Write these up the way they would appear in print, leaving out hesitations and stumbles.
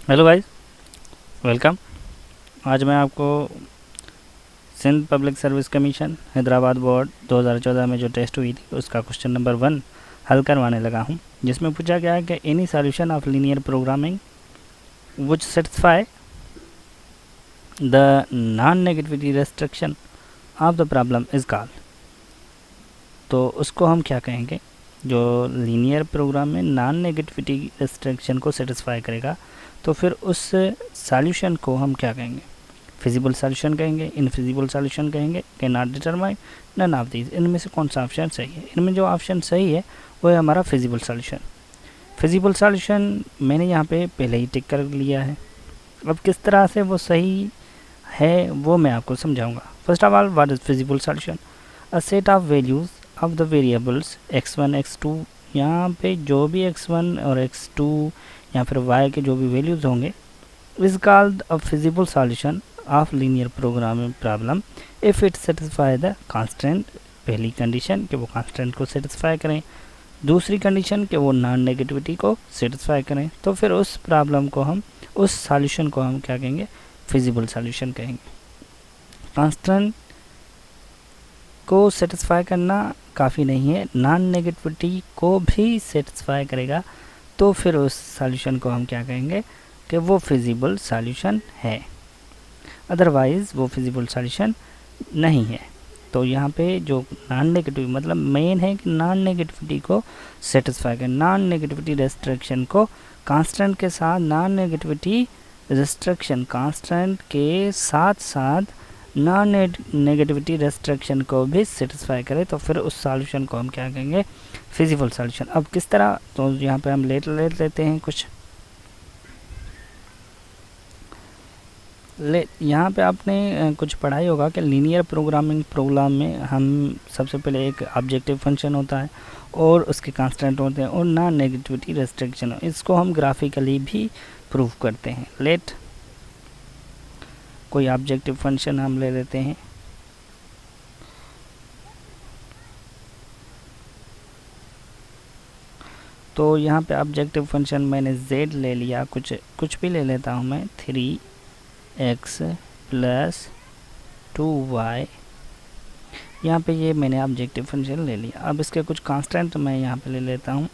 Hello guys, welcome. आज मैं आपको Sindh public service commission Hyderabad board 2014 में जो टेस्ट हुई थी उसका क्वेश्चन नंबर 1 हल करवाने लगा हूं, जिसमें पूछा गया है कि any solution of linear programming which satisfy the non negativity restriction of the problem is called. तो उसको हम क्या कहेंगे? जो लीनियर प्रोग्राम में नॉन नेगेटिविटी रेस्ट्रिक्शन को सेटिस्फाई करेगा, तो फिर उस सॉल्यूशन को हम क्या कहेंगे? फिजिबल सॉल्यूशन कहेंगे, इनफिजिबल सॉल्यूशन कहेंगे, can not determine, none of these. इनमें से कौन सा ऑप्शन सही है? इनमें जो ऑप्शन सही है वो है हमारा फिजिबल सॉल्यूशन। फिजिबल सॉल्यूशन मैंने यहाँ पे पहले ही टिक कर लिया है। अब किस तरह से वो सही है वो मैं आपको समझाऊंगा। First of all, what is feasible solution? A set of values of the variables x1 x2, यहाँ पे जो भी x1 और x2 या फिर y के जो भी वैल्यूज होंगे, is called a feasible solution of linear programming problem if it satisfy the constant। पहली कंडीशन कि वो constant को सेटिस्फाई करें, दूसरी कंडीशन कि वो नॉन नेगेटिविटी को सेटिस्फाई करें, तो फिर उस प्रॉब्लम को हम, उस सॉल्यूशन को हम क्या कहेंगे? फिजिबल सॉल्यूशन कहेंगे। कांस्टेंट को सेटिस्फाई करना काफ़ी नहीं है, नॉन नेगेटिविटी को भी सेटिस्फाई करेगा, तो फिर उस सॉल्यूशन को हम क्या कहेंगे? कि वो फिजिबल सॉल्यूशन है, अदरवाइज़ वो फिजिबल सॉल्यूशन नहीं है। तो यहाँ पे जो नॉन नेगेटिव मतलब मेन है कि नॉन नेगेटिविटी को सेटिस्फाई करें, नॉन नेगेटिविटी रेस्ट्रिक्शन को कांस्टेंट के साथ, नॉन नेगेटिविटी रेस्ट्रिक्शन कांस्टेंट के साथ साथ नॉन नेगेटिविटी रेस्ट्रिक्शन को भी सेटिस्फाई करे, तो फिर उस सॉल्यूशन को हम क्या कहेंगे? Feasible solution. अब किस तरह? तो यहाँ पे हम लेट लेते हैं कुछ। यहाँ पे आपने कुछ पढ़ाई होगा कि लीनियर प्रोग्रामिंग प्रोग्राम में हम सबसे पहले एक ऑब्जेक्टिव फंक्शन होता है और उसके कांस्टेंट होते हैं और नॉन नेगेटिविटी रेस्ट्रिक्शन, इसको हम ग्राफिकली भी प्रूव करते हैं। लेट कोई ऑब्जेक्टिव फंक्शन हम ले लेते हैं, तो यहाँ पे ऑब्जेक्टिव फंक्शन मैंने z ले लिया, कुछ भी ले लेता हूँ मैं, 3x प्लस 2y। यहाँ पे ये मैंने ऑब्जेक्टिव फंक्शन ले लिया। अब इसके कुछ कांस्टेंट मैं यहाँ पे ले लेता हूँ,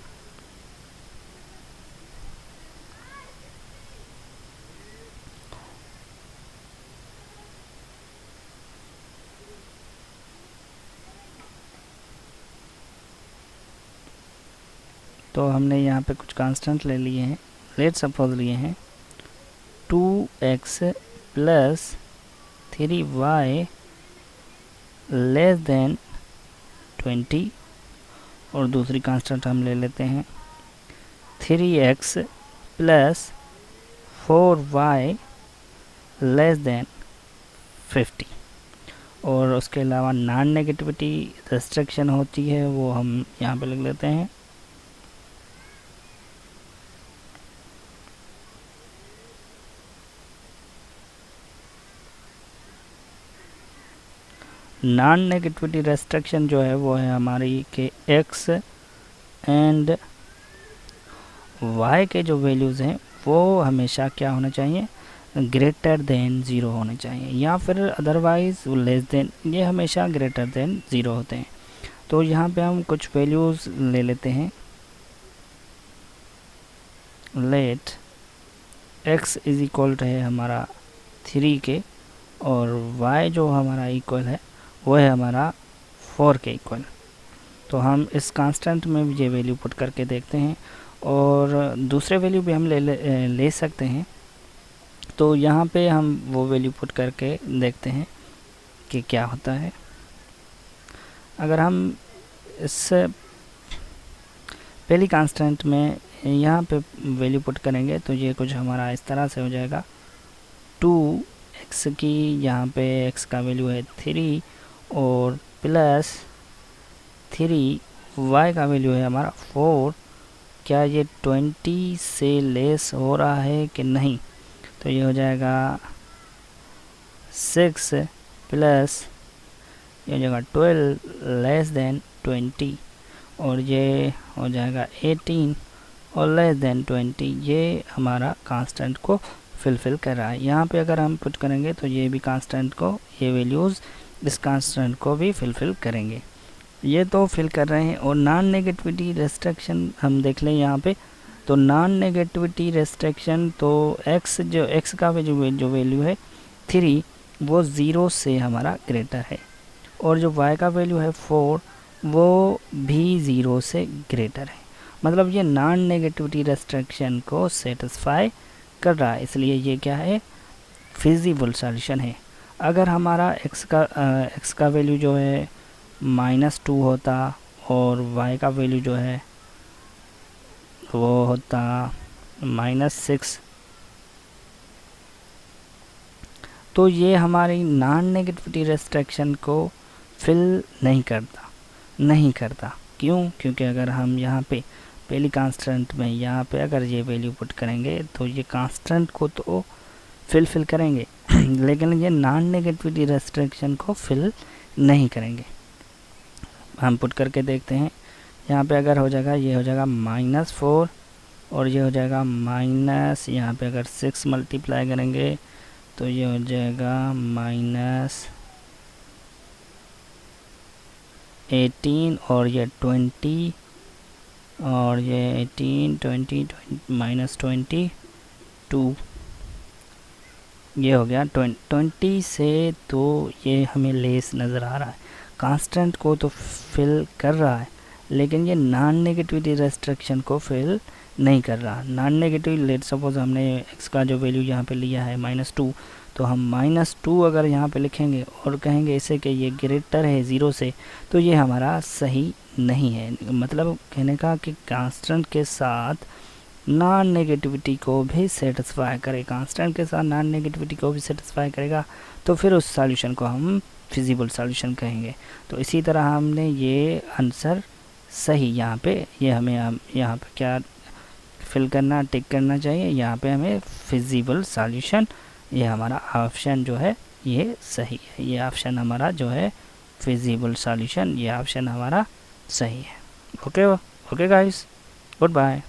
तो हमने यहाँ पे कुछ कांस्टेंट ले लिए हैं। लेट सपोज लिए हैं 2x plus 3y less than 20, और दूसरी कांस्टेंट हम ले लेते हैं 3x plus 4y less than 50, और उसके अलावा नॉन नेगेटिविटी रेस्ट्रिक्शन होती है वो हम यहाँ पे लिख लेते हैं। नॉन नेगेटिविटी रेस्ट्रिक्शन जो है वो है हमारी के x एंड y के जो वैल्यूज़ हैं वो हमेशा क्या होना चाहिए? ग्रेटर देन ज़ीरो होने चाहिए, या फिर अदरवाइज़ लेस देन, ये हमेशा ग्रेटर देन ज़ीरो होते हैं। तो यहाँ पे हम कुछ वैल्यूज़ ले लेते हैं। लेट x इज इक्वल है हमारा 3 के, और y जो हमारा इक्वल है वो है हमारा 4 के इक्वल। तो हम इस कांस्टेंट में भी ये वैल्यू पुट करके देखते हैं, और दूसरे वैल्यू भी हम ले सकते हैं। तो यहाँ पे हम वो वैल्यू पुट करके देखते हैं कि क्या होता है। अगर हम इस पहली कांस्टेंट में यहाँ पे वैल्यू पुट करेंगे तो ये कुछ हमारा इस तरह से हो जाएगा। 2x की यहाँ पे x का वैल्यू है 3, और प्लस 3y का वैल्यू है हमारा 4। क्या ये 20 से लेस हो रहा है कि नहीं? तो ये हो जाएगा 6 प्लस ये हो जाएगा 12 लेस देन 20, और ये हो जाएगा 18, और लेस देन 20, ये हमारा कांस्टेंट को फिलफिल कर रहा है। यहाँ पे अगर हम पुट करेंगे तो ये भी कांस्टेंट को, ये वैल्यूज़ इस कांस्टेंट को भी फिलफिल करेंगे। ये तो फिल कर रहे हैं। और नॉन नेगेटिविटी रेस्ट्रिक्शन हम देख लें यहाँ पे, तो नॉन नेगेटिविटी रेस्ट्रिक्शन तो x का जो वैल्यू है 3 वो 0 से हमारा ग्रेटर है, और जो y का वैल्यू है 4 वो भी 0 से ग्रेटर है। मतलब ये नॉन नेगेटिविटी रेस्ट्रिक्शन को सेटिस्फाई कर रहा है, इसलिए ये क्या है, फिजिबल सॉल्यूशन है। अगर हमारा x का वैल्यू जो है -2 होता और y का वैल्यू जो है वो होता -6, तो ये हमारी नॉन नेगेटिविटी रेस्ट्रिक्शन को फिल नहीं करता। क्यों? क्योंकि अगर हम यहाँ पे पहली कांस्टेंट में यहाँ पे अगर ये वैल्यू पुट करेंगे तो ये कांस्टेंट को तो फिल करेंगे लेकिन ये नॉन नेगेटिविटी रेस्ट्रिक्शन को फिल नहीं करेंगे। हम पुट करके देखते हैं। यहाँ पे अगर हो जाएगा, ये हो जाएगा -4 और ये हो जाएगा माइनस, यहाँ पे अगर 6 मल्टीप्लाई करेंगे तो ये हो जाएगा -18 और ये 20 और ये 18 20 -22, ये हो गया 20 से, तो ये हमें लेस नज़र आ रहा है। कांस्टेंट को तो फिल कर रहा है लेकिन ये नॉन नेगेटिविटी रेस्ट्रिक्शन को फिल नहीं कर रहा। नॉन नेगेटिव, लेट सपोज हमने x का जो वैल्यू यहाँ पे लिया है -2, तो हम -2 अगर यहाँ पे लिखेंगे और कहेंगे इसे कि ये ग्रेटर है 0 से, तो ये हमारा सही नहीं है। मतलब कहने का कि कांस्टेंट के साथ नॉन नेगेटिविटी को भी सेटिस्फाई करे, कांस्टेंट के साथ नॉन नेगेटिविटी को भी सेटिस्फाई करेगा, तो फिर उस सॉल्यूशन को हम फिजिबल सॉल्यूशन कहेंगे। तो इसी तरह हमने ये आंसर सही यहाँ पे, ये हमें यहाँ पे क्या फिल करना, टिक करना चाहिए, यहाँ पे हमें फिजिबल सॉल्यूशन, ये हमारा ऑप्शन जो है ये सही है। ये ऑप्शन हमारा जो है फिजिबल सॉल्यूशन, ये ऑप्शन हमारा सही है। Okay guys, good bye.